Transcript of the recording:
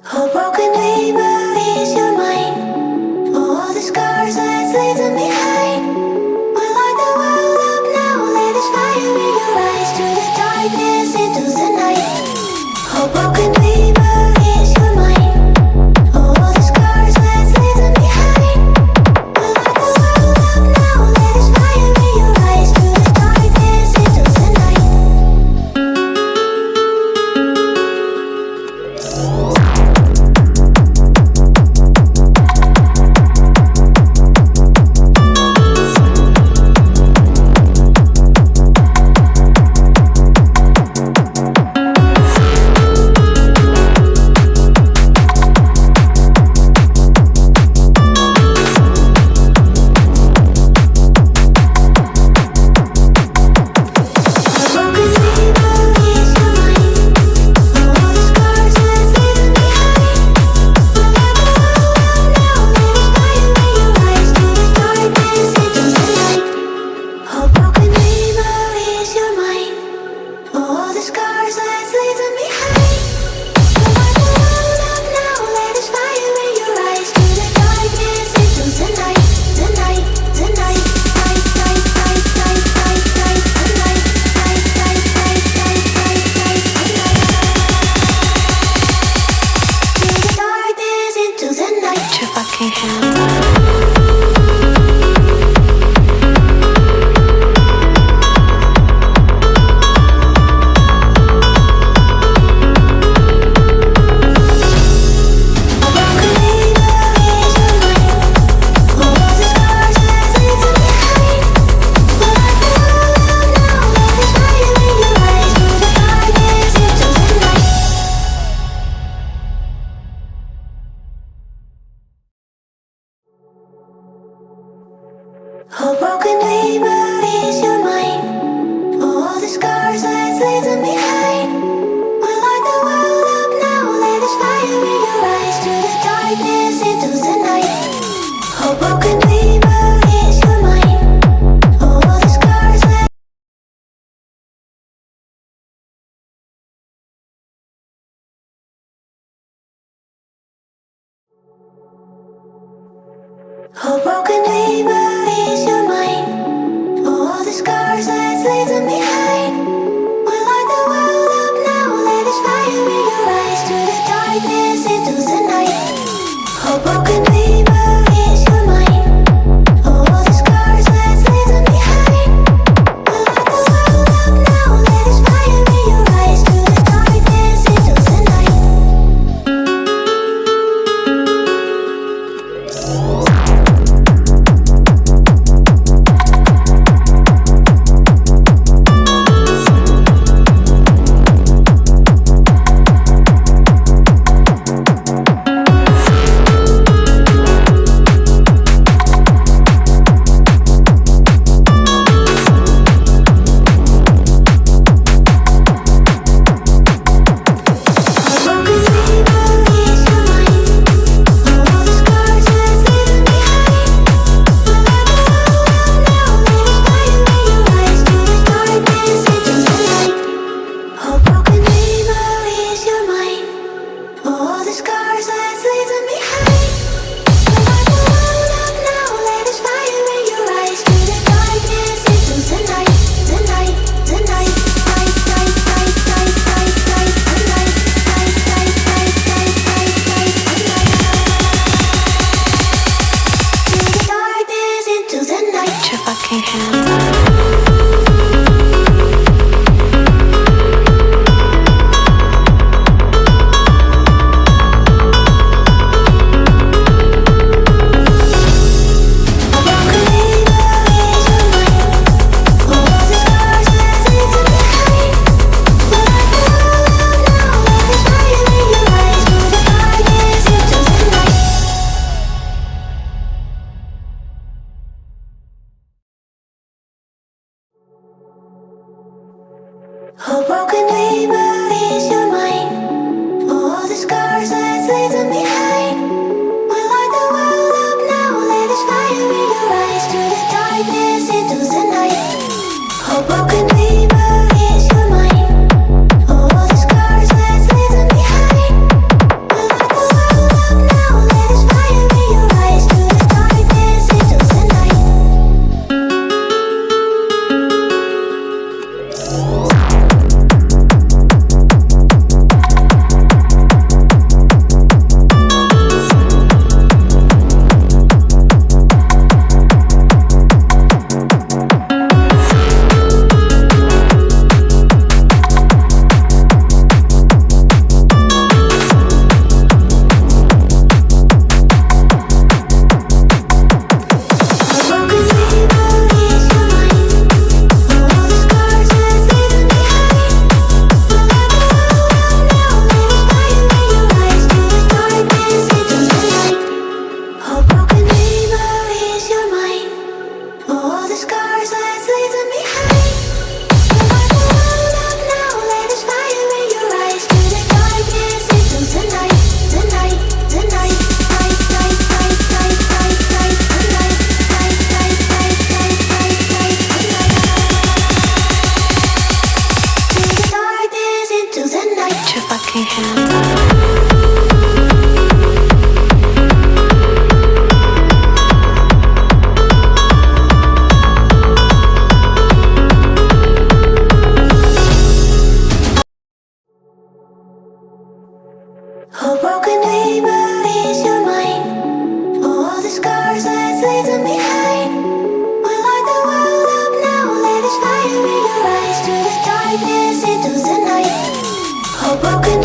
Oh, broken dreamer, is your mind? All the scars, let's leave them behind. We light the world up now, let us fire in your eyes. To the darkness, into the night. Oh, broken dreamer, is your mind? All the scars, let's leave them behind. We light the world up now, let us fire in your eyes. To the darkness, into the night. Oh, broken dreamer, is your mind? All the scars, let's leave them behind. We light the world up now, let us fire in your eyes. To the darkness, into the night. Oh, broken dreamer, is your mind? All the scars, let's Oh, broken dreamer, is your mind? All the scars, let's leave them behind. We light the world up now, let us fire in your eyes. To the darkness, into the night. Oh, broken dreamer, is your mind? All the scars, let's leave them behind. We light the world up now, let us fire in your eyes. To the darkness, into the night. the night. Put your fucking hands up. Oh, broken neighbor, ease your mind. Oh, all the scars, let's leave them behind. We light the world up now, let us fire in your eyes. To the darkness, into the night. Oh, broken